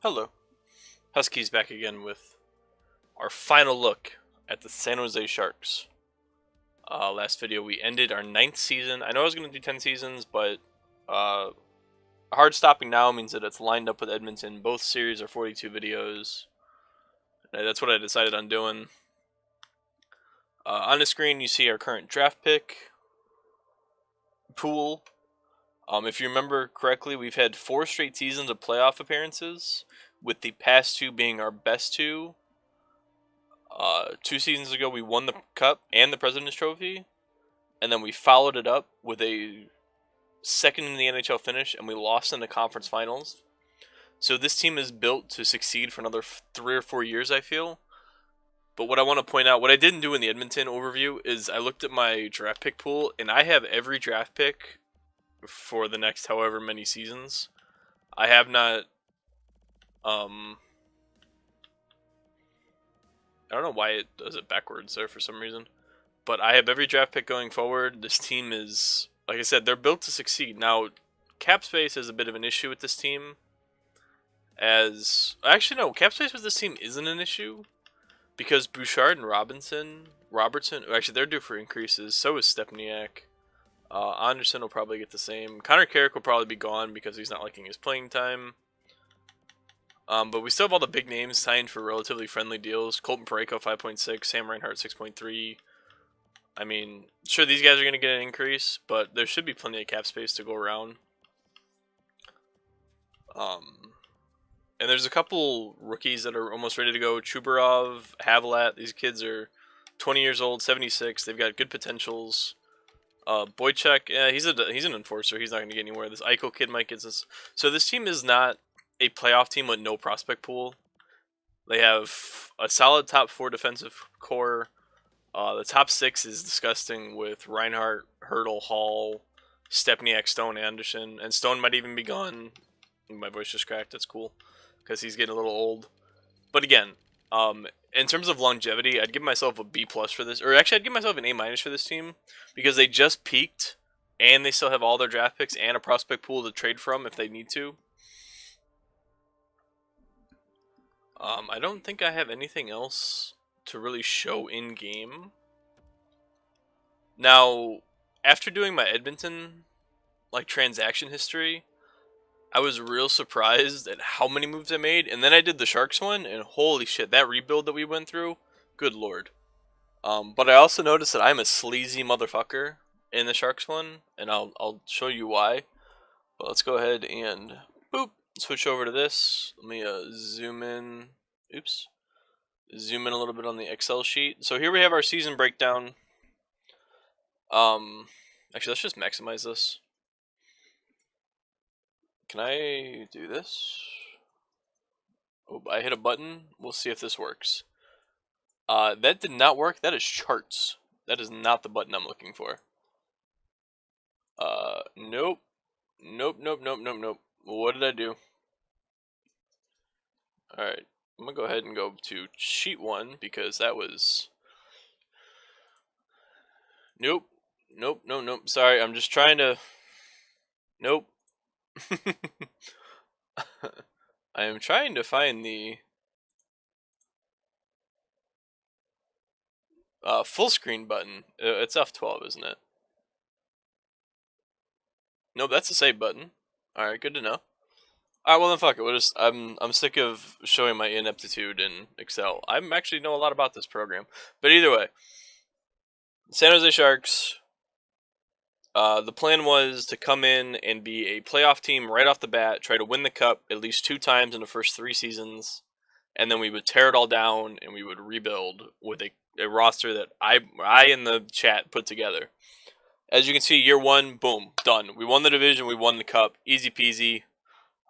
Hello. Huskies back again with our final look at the San Jose Sharks. Last video we ended our 9th season. I know I was going to do 10 seasons, but hard stopping now means that it's lined up with Edmonton. Both series are 42 videos. That's what I decided on doing. On the screen you see our current draft pick pool. If you remember correctly, we've had 4 straight seasons of playoff appearances, with the past 2 being our best 2. 2 seasons ago, we won the Cup and the President's Trophy, and then we followed it up with a second in the NHL finish, and we lost in the conference finals. So this team is built to succeed for another 3 or 4 years, I feel. But what I want to point out, what I didn't do in the Edmonton overview, is I looked at my draft pick pool, and I have every draft pick for the next however many seasons. I have not, I don't know why it does it backwards there for some reason. But I have every draft pick going forward. This team is, like I said, they're built to succeed. Now, cap space is a bit of an issue with this team. Actually, no, cap space with this team isn't an issue. Because Bouchard and Robertson, actually, they're due for increases. So is Stepniak. Anderson will probably get the same. Connor Carrick will probably be gone because he's not liking his playing time. But we still have all the big names signed for relatively friendly deals. Colton Parayko 5.6, Sam Reinhart 6.3. I mean, sure, these guys are going to get an increase, but there should be plenty of cap space to go around. And there's a couple rookies that are almost ready to go. Chubarov, Havelat, these kids are 20 years old, 76. They've got good potentials. Boychuk, he's an enforcer. He's not going to get anywhere. This Eichel kid might get this. So this team is not a playoff team with no prospect pool. They have a solid top 4 defensive core. The top 6 is disgusting with Reinhart, Hurdle, Hall, Stepniak, Stone, Anderson, and Stone might even be gone. My voice just cracked. That's cool because he's getting a little old. But again, in terms of longevity, I'd give myself a B+ for this, or actually I'd give myself an A- for this team because they just peaked and they still have all their draft picks and a prospect pool to trade from if they need to. I don't think I have anything else to really show in game. Now, after doing my Edmonton transaction history, I was real surprised at how many moves I made, and then I did the Sharks one, and holy shit, that rebuild that we went through, good lord. But I also noticed that I'm a sleazy motherfucker in the Sharks one, and I'll show you why. But let's go ahead and boop, switch over to this. Let me zoom in. Oops. Zoom in a little bit on the Excel sheet. So here we have our season breakdown. Actually, let's just maximize this. Can I do this? Oh, I hit a button. We'll see if this works. That did not work. That is charts. That is not the button I'm looking for. Nope. Nope. What did I do? Alright. I'm going to go ahead and go to sheet 1 because that was... Nope. Sorry, I'm just trying to... Nope. I am trying to find the full screen button. It's F12, isn't it? Nope, that's the save button. Alright, good to know. Alright, well then fuck it. I'm sick of showing my ineptitude in Excel. I actually know a lot about this program. But either way, San Jose Sharks, the plan was to come in and be a playoff team right off the bat, try to win the Cup at least 2 times in the first 3 seasons, and then we would tear it all down and we would rebuild with a roster that I in the chat put together. As you can see, year 1, boom, done. We won the division, we won the Cup, easy peasy.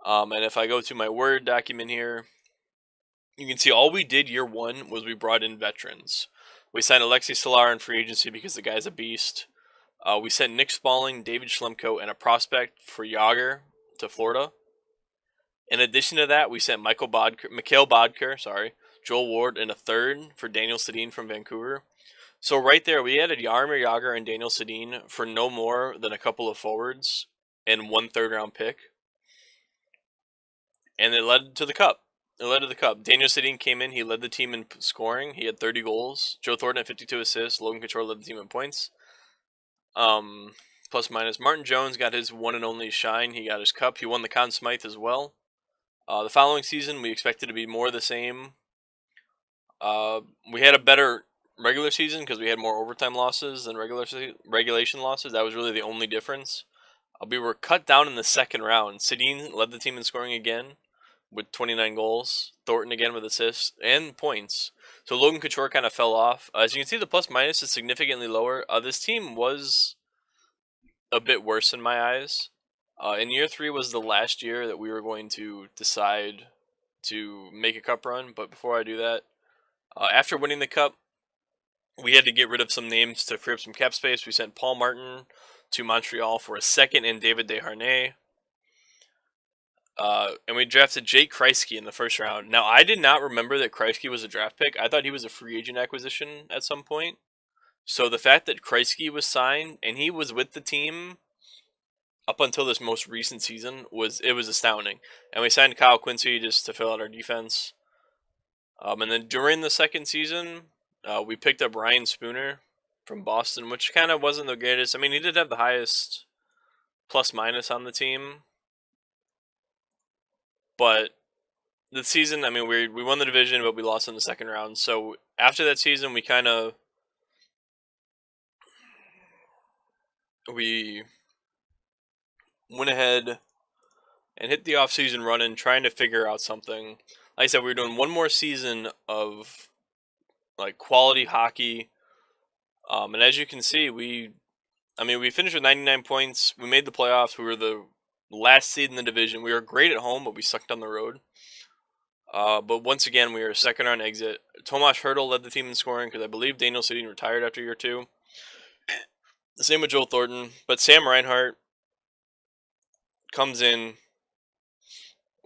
And if I go to my Word document here, you can see all we did year 1 was we brought in veterans. We signed Alexi Solar in free agency because the guy's a beast. We sent Nick Spalling, David Schlemko, and a prospect for Yager to Florida. In addition to that, we sent Mikhail Bodker, Joel Ward, and a third for Daniel Sedin from Vancouver. So right there, we added Jaromir Jagr and Daniel Sedin for no more than a couple of forwards and 1 third-round pick. And it led to the Cup. It led to the cup. Daniel Sedin came in. He led the team in scoring. He had 30 goals. Joe Thornton had 52 assists. Logan Couture led the team in points. Plus minus. Martin Jones got his one and only shine. He got his cup. He won the Conn Smythe as well. The following season, we expected to be more the same. We had a better regular season because we had more overtime losses than regulation losses. That was really the only difference. We were cut down in the second round. Sedin led the team in scoring again with 29 goals. Thornton again with assists and points. So Logan Couture kind of fell off. As you can see, the plus minus is significantly lower. This team was a bit worse in my eyes. In year 3 was the last year that we were going to decide to make a cup run. But before I do that, after winning the cup, we had to get rid of some names to free up some cap space. We sent Paul Martin to Montreal for a second and David Desharnais. And we drafted Jake Kreisky in the first round. Now, I did not remember that Kreisky was a draft pick. I thought he was a free agent acquisition at some point. So the fact that Kreisky was signed and he was with the team up until this most recent season was astounding. And we signed Kyle Quincy just to fill out our defense. And then during the second season, we picked up Ryan Spooner from Boston, which kind of wasn't the greatest. I mean, he did have the highest plus minus on the team. But the season, I mean, we won the division, but we lost in the second round. So after that season, we went ahead and hit the offseason running, trying to figure out something. Like I said, we were doing one more season of like quality hockey. And as you can see, we finished with 99 points. We made the playoffs. We were the last seed in the division. We were great at home, but we sucked on the road. But once again, we were a second round exit. Tomas Hertl led the team in scoring because I believe Daniel Sedin retired after year 2. The same with Joel Thornton. But Sam Reinhart comes in.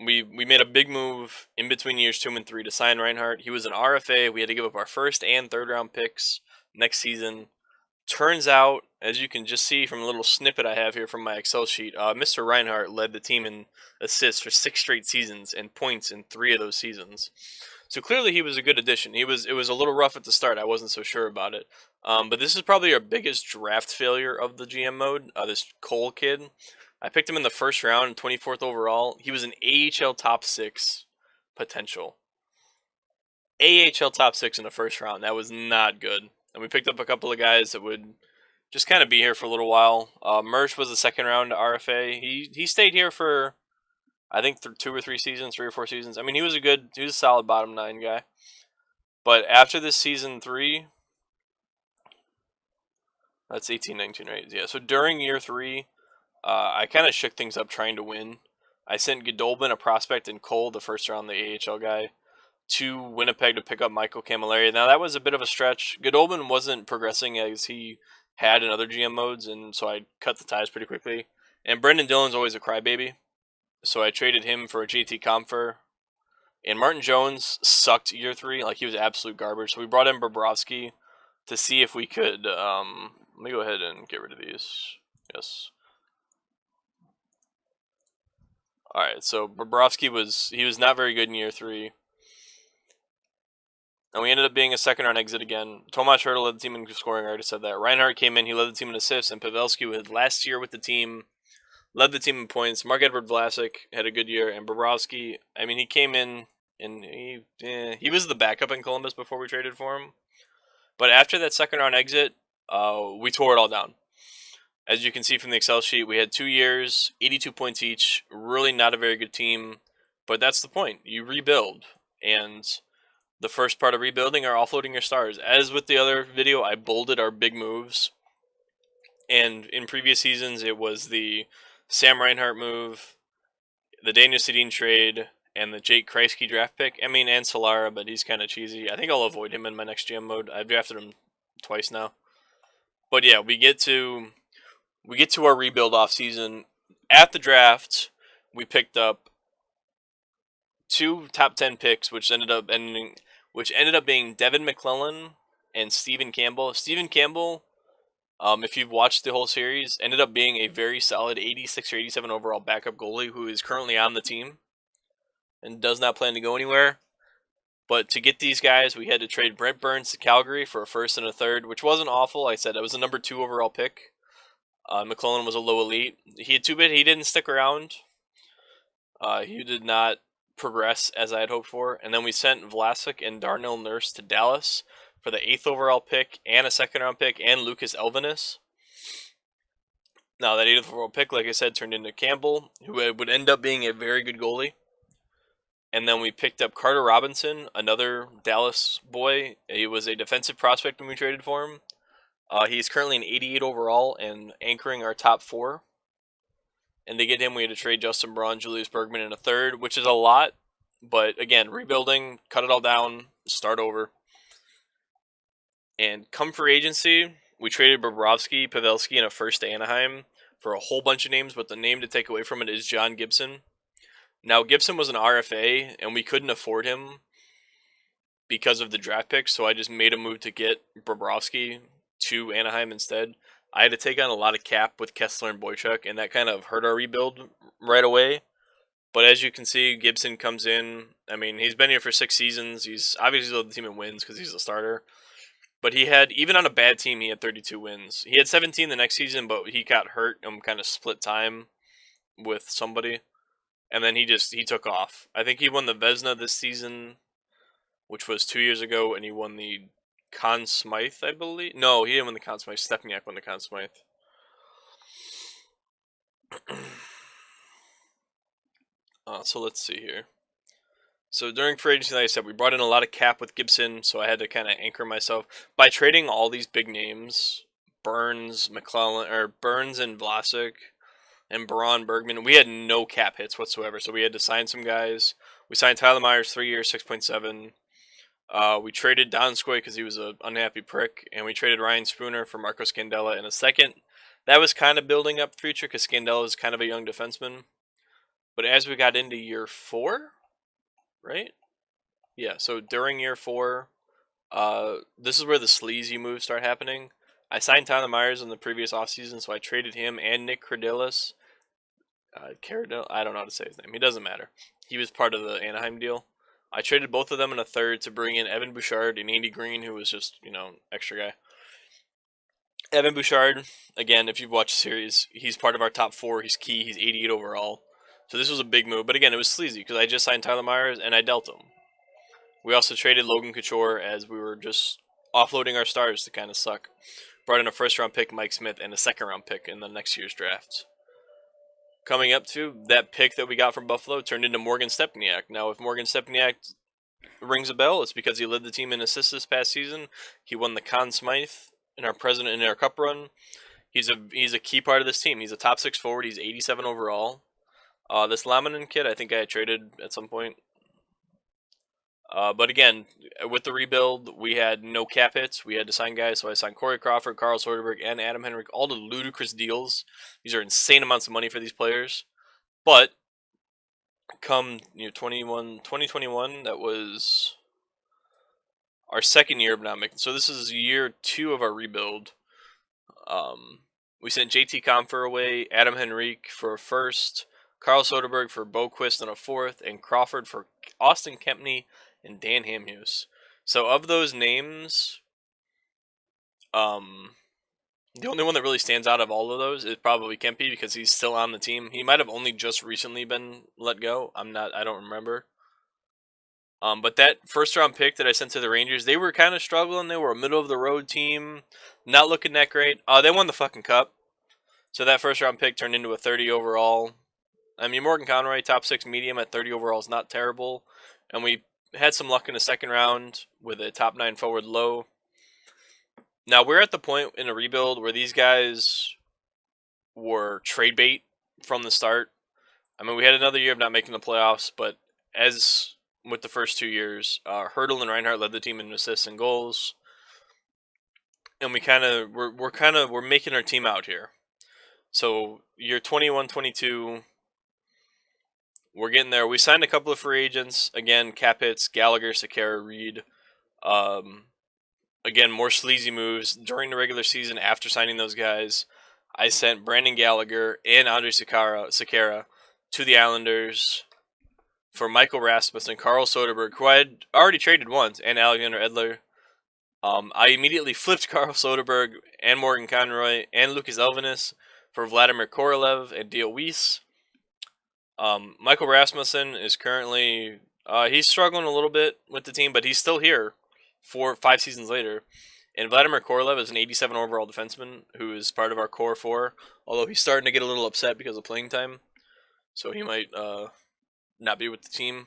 We made a big move in between years 2 and 3 to sign Reinhart. He was an RFA. We had to give up our first and third round picks next season. Turns out, as you can just see from a little snippet I have here from my Excel sheet, Mr. Reinhart led the team in assists for 6 straight seasons and points in 3 of those seasons. So clearly he was a good addition. It was a little rough at the start. I wasn't so sure about it. But this is probably our biggest draft failure of the GM mode, this Cole kid. I picked him in the first round, 24th overall. He was an AHL top 6 potential. AHL top 6 in the first round. That was not good. And we picked up a couple of guys that would just kind of be here for a little while. Mersch was a second round RFA. He stayed here for, I think, 2 or 3 seasons, 3 or 4 seasons. I mean, he was a solid bottom 9 guy. But after this season 3, that's 18, 19, right? Yeah, so during year 3, I kind of shook things up trying to win. I sent Godolbin, a prospect, and Cole, the first round, the AHL guy, to Winnipeg to pick up Michael Camilleri. Now, that was a bit of a stretch. Godolbin wasn't progressing as he had in other GM modes, and so I cut the ties pretty quickly. And Brendan Dillon's always a crybaby, so I traded him for a JT Compher. And Martin Jones sucked year 3. Like, he was absolute garbage. So we brought in Bobrovsky to see if we could... let me go ahead and get rid of these. Yes. Alright, so Bobrovsky was not very good in year 3. And we ended up being a second round exit again. Tomas Hertl led the team in scoring, I already said that. Reinhart came in, he led the team in assists, and Pavelski, who had last year with the team, led the team in points. Mark-Edward Vlasic had a good year, and Bobrovsky, I mean, he came in, and he was the backup in Columbus before we traded for him. But after that second round exit, we tore it all down. As you can see from the Excel sheet, we had 2 years, 82 points each, really not a very good team. But that's the point. You rebuild, and the first part of rebuilding are offloading your stars. As with the other video, I bolded our big moves. And in previous seasons, it was the Sam Reinhart move, the Daniel Sedin trade, and the Jake Kreisky draft pick. I mean, and Solara, but he's kind of cheesy. I think I'll avoid him in my next GM mode. I've drafted him twice now. But yeah, we get to our rebuild off season. At the draft, we picked up 2 top 10 picks, which ended up being Devin McClellan and Stephen Campbell. Stephen Campbell, if you've watched the whole series, ended up being a very solid 86 or 87 overall backup goalie who is currently on the team. and does not plan to go anywhere. But to get these guys, we had to trade Brent Burns to Calgary for a first and a third, which wasn't awful. I said it was a number 2 overall pick. McClellan was a low elite. He didn't stick around. He did not progress as I had hoped for. And then we sent Vlasic and Darnell Nurse to Dallas for the 8th overall pick and a second round pick and Lucas Elvenis. Now that 8th overall pick, like I said, turned into Campbell, who would end up being a very good goalie. And then we picked up Carter Robinson, another Dallas boy. He was a defensive prospect when we traded for him. He's currently an 88 overall and anchoring our top 4. And to get him, we had to trade Justin Braun, Julius Bergman in a third, which is a lot. But again, rebuilding, cut it all down, start over. And come free agency, we traded Bobrovsky, Pavelski, and a first to Anaheim for a whole bunch of names, but the name to take away from it is John Gibson. Now, Gibson was an RFA, and we couldn't afford him because of the draft picks, so I just made a move to get Bobrovsky to Anaheim instead. I had to take on a lot of cap with Kessler and Boychuk, and that kind of hurt our rebuild right away. But as you can see, Gibson comes in. I mean, he's been here for 6 seasons. He's obviously led the team in wins because he's a starter. But he had, even on a bad team, he had 32 wins. He had 17 the next season, but he got hurt and kind of split time with somebody. And then he took off. I think he won the Vezina this season, which was 2 years ago, and he won the Conn Smythe, I believe. No, he didn't win the Conn Smythe. Stepniak won the Conn Smythe. So let's see here. So during free agency, like I said, we brought in a lot of cap with Gibson, so I had to kind of anchor myself by trading all these big names: Burns, McClellan, or Burns and Vlasic, and Braun, Bergman. We had no cap hits whatsoever, so we had to sign some guys. We signed Tyler Myers 3 years, 6.7. We traded Donskoy because he was an unhappy prick, and we traded Ryan Spooner for Marco Scandella in a second. That was kind of building up the future because Scandella is kind of a young defenseman. But as we got into year 4, right? Yeah, so during year 4, this is where the sleazy moves start happening. I signed Tyler Myers in the previous offseason, so I traded him and Nick Cardilis. I don't know how to say his name. He doesn't matter. He was part of the Anaheim deal. I traded both of them in a third to bring in Evan Bouchard and Andy Green, who was just, extra guy. Evan Bouchard, again, if you've watched the series, he's part of our top 4. He's key. He's 88 overall. So this was a big move. But again, it was sleazy because I just signed Tyler Myers and I dealt him. We also traded Logan Couture as we were just offloading our stars to kind of suck. Brought in a first-round pick, Mike Smith, and a second-round pick in the next year's draft. Coming up to that pick that we got from Buffalo turned into Morgan Stepniak. Now, if Morgan Stepniak rings a bell, it's because he led the team in assists this past season. He won the Conn Smythe in our cup run. He's a key part of this team. He's a top 6 forward. He's 87 overall. This Laminin kid, I think I had traded at some point. But again, with the rebuild, we had no cap hits. We had to sign guys, so I signed Corey Crawford, Carl Soderberg, and Adam Henrik, all the ludicrous deals. These are insane amounts of money for these players. But come 2021, that was our second year of not making. So this is year 2 of our rebuild. We sent JT Compher away, Adam Henrique for a first, Carl Soderberg for Boquist and a fourth, and Crawford for Austin Kempney and Dan Hamhuis. So of those names, the only one that really stands out of all of those is probably Kempy because he's still on the team. He might have only just recently been let go. I don't remember. But that first round pick that I sent to the Rangers, they were kind of struggling. They were a middle of the road team, not looking that great. They won the fucking cup. So that first round pick turned into a 30 overall. I mean, Morgan Conroy, top 6 medium at 30 overall is not terrible. And we had some luck in the second round with a top 9 forward low. Now, we're at the point in a rebuild where these guys were trade bait from the start. I mean, we had another year of not making the playoffs, but as with the first 2 years, Hertl and Reinhardt led the team in assists and goals. And we're making our team out here. So, year 21-22, we're getting there. We signed a couple of free agents. Again, cap hits, Gallagher, Sekera, Reed. Again, more sleazy moves. During the regular season, after signing those guys, I sent Brandon Gallagher and Andre Sekera to the Islanders for Michael Rasmussen, Carl Soderberg, who I had already traded once, and Alexander Edler. I immediately flipped Carl Soderberg and Morgan Conroy and Lucas Elvenes for Vladimir Korolev and Dio Weiss. Michael Rasmussen is currently he's struggling a little bit with the team, but he's still here 5 seasons later. And Vladimir Korolev is an 87 overall defenseman who is part of our core 4, although he's starting to get a little upset because of playing time, so he might not be with the team.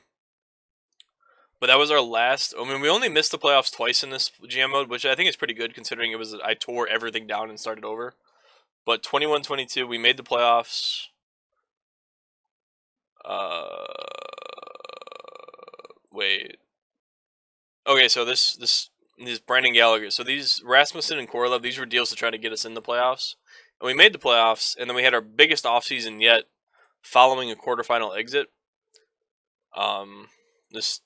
But that was our last. I mean, we only missed the playoffs twice in this GM mode, which I think is pretty good considering it was I tore everything down and started over. But 21-22, we made the playoffs. Wait. Okay, so this Brandon Gallagher. So these Rasmussen and Korolev, these were deals to try to get us in the playoffs. And we made the playoffs, and then we had our biggest offseason yet following a quarterfinal exit. This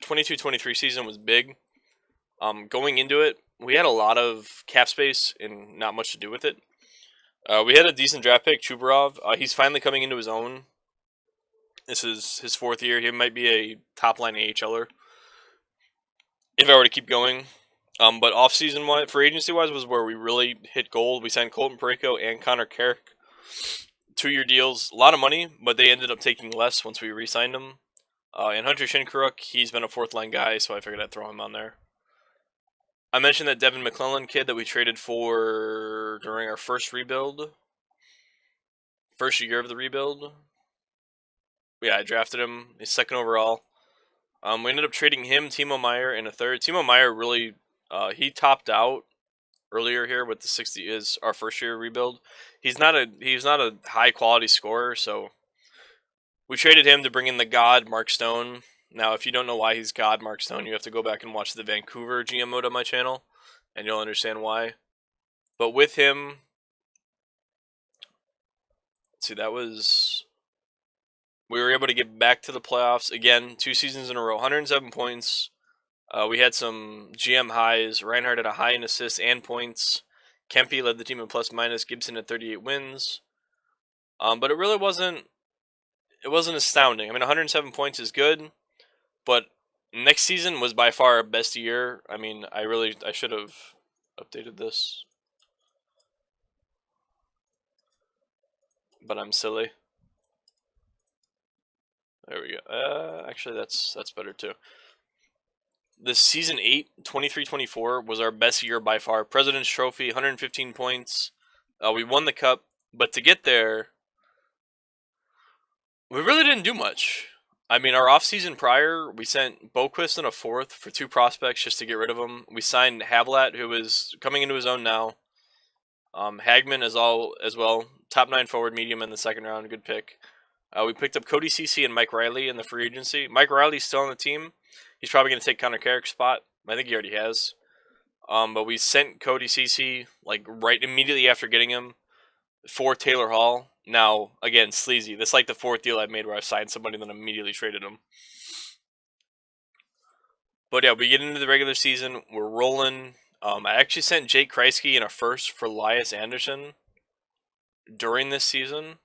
22-23 season was big. Going into it, we had a lot of cap space and not much to do with it. We had a decent draft pick, Chubarov. He's finally coming into his own. This is his 4th year. He might be a top-line AHLer if I were to keep going. But off-season wise, free agency wise, was where we really hit gold. We signed Colton Parayko and Connor Carrick, 2-year deals. A lot of money, but they ended up taking less once we re-signed them. And Hunter Shinkaruk, he's been a 4th-line guy, so I figured I'd throw him on there. I mentioned that Devin McClellan kid that we traded for during our first rebuild. First year of the rebuild. Yeah, I drafted him. He's 2nd overall. We ended up trading him, Timo Meier, in a 3rd. Timo Meier really, he topped out earlier here with the 60 is our first year rebuild. He's not a high quality scorer, so we traded him to bring in the God Mark Stone. Now, if you don't know why he's God Mark Stone, you have to go back and watch the Vancouver GM mode on my channel, and you'll understand why. But with him, let's see, we were able to get back to the playoffs again, 2 seasons in a row, 107 points. We had some GM highs. Reinhardt had a high in assists and points. Kempe led the team in plus minus. Gibson had 38 wins. But it really wasn't. It wasn't astounding. I mean, 107 points is good, but next season was by far our best year. I mean, I should have updated this, but I'm silly. There we go. Actually, that's better too. This season 8, 23-24 was our best year by far. President's Trophy, 115 points. We won the cup, but to get there, we really didn't do much. I mean, our offseason prior, we sent Boquist in a 4th for 2 prospects just to get rid of them. We signed Havlat, who is coming into his own now. Hagman as well. Top 9 forward, medium in the 2nd round. Good pick. We picked up Cody Ceci and Mike Riley in the free agency. Mike Riley's still on the team. He's probably going to take Connor Carrick's spot. I think he already has. But we sent Cody Ceci like right immediately after getting him for Taylor Hall. Now, again, sleazy. That's like the 4th deal I've made where I signed somebody and then immediately traded him. But yeah, we get into the regular season. We're rolling. I actually sent Jake Kreisky in a 1st for Elias Anderson during this season.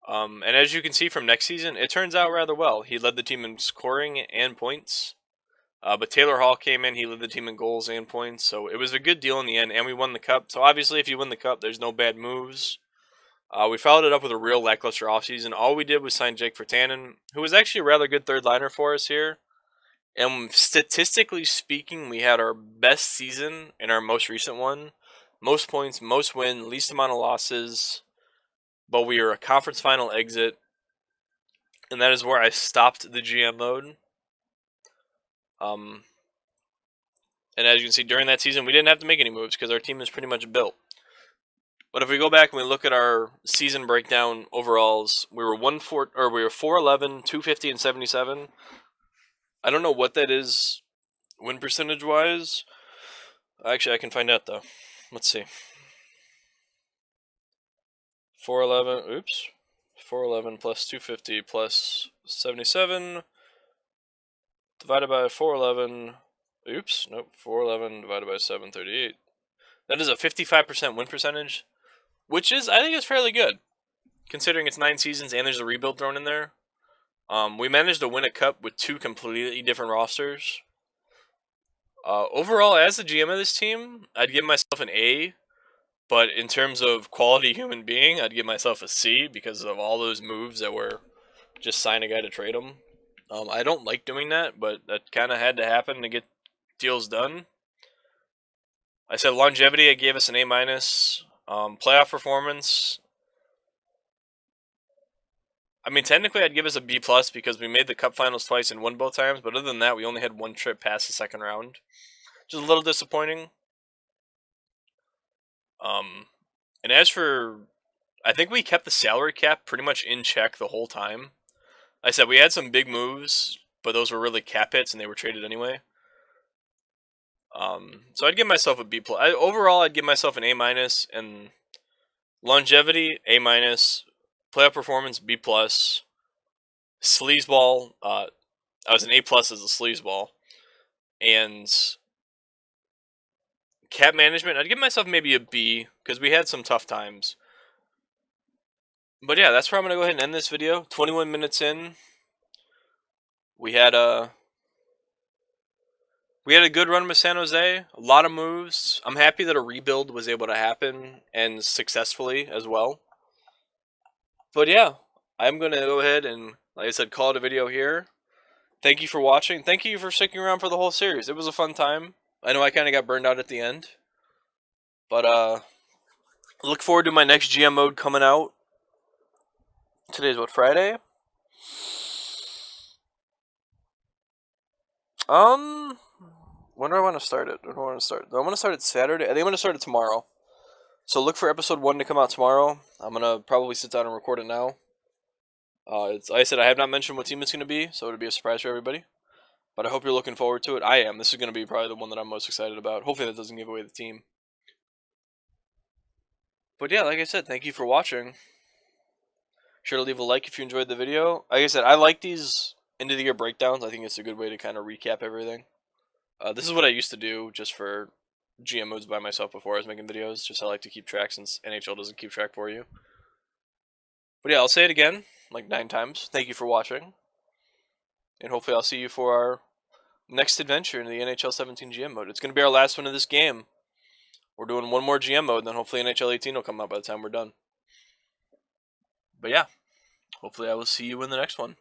And as you can see from next season, it turns out rather well. He led the team in scoring and points. But Taylor Hall came in. He led the team in goals and points. So it was a good deal in the end, and we won the cup. So obviously, if you win the cup, there's no bad moves. We followed it up with a real lackluster offseason. All we did was sign Jake Virtanen, who was actually a rather good 3rd liner for us here. And statistically speaking, we had our best season in our most recent one. Most points, most win, least amount of losses. But we were a conference final exit. And that is where I stopped the GM mode. And as you can see, during that season, we didn't have to make any moves because our team is pretty much built. But if we go back and we look at our season breakdown overalls, we were 411, 250, and 77. I don't know what that is win percentage wise. Actually, I can find out though. Let's see. 411. Oops. 411 plus 250 plus 77 divided by 411. Oops. Nope. 411 divided by 738. That is a 55% win percentage, which is, I think, is fairly good, considering it's 9 seasons and there's a rebuild thrown in there. We managed to win a cup with 2 completely different rosters. Overall, as the GM of this team, I'd give myself an A. But in terms of quality human being, I'd give myself a C because of all those moves that were just sign a guy to trade him. I don't like doing that, but that kind of had to happen to get deals done. I said longevity, I gave us an A minus. Playoff performance, I mean, technically, I'd give us a B plus because we made the Cup Finals twice and won both times. But other than that, we only had 1 trip past the second round, which is a little disappointing. And as for, I think we kept the salary cap pretty much in check the whole time. I said we had some big moves, but those were really cap hits and they were traded anyway. So I'd give myself a B plus. Overall, I'd give myself an A minus, and longevity A minus, playoff performance B plus, sleazeball. I was an A plus as a sleazeball, and cap management. I'd give myself maybe a B because we had some tough times. But yeah, that's where I'm gonna go ahead and end this video. 21 minutes in, we had a good run with San Jose. A lot of moves. I'm happy that a rebuild was able to happen and successfully as well. But yeah, I'm gonna go ahead and, like I said, call it a video here. Thank you for watching. Thank you for sticking around for the whole series. It was a fun time. I know I kind of got burned out at the end, but look forward to my next GM mode coming out. Today's what, Friday? When do I want to start it? When do I want to start? Do I want to start it Saturday? I think I'm going to start it tomorrow. So look for episode 1 to come out tomorrow. I'm going to probably sit down and record it now. It's, like I said, I have not mentioned what team it's going to be, so it'll be a surprise for everybody. But I hope you're looking forward to it. I am. This is going to be probably the one that I'm most excited about. Hopefully that doesn't give away the team. But yeah, like I said, thank you for watching. Sure to leave a like if you enjoyed the video. Like I said, I like these end of the year breakdowns. I think it's a good way to kind of recap everything. This is what I used to do just for GM modes by myself before I was making videos. Just I like to keep track since NHL doesn't keep track for you. But yeah, I'll say it again, like 9 times. Thank you for watching. And hopefully I'll see you for our next adventure in the NHL 17 GM mode. It's going to be our last one of this game. We're doing one more GM mode, and then hopefully NHL 18 will come out by the time we're done. But yeah, hopefully I will see you in the next one.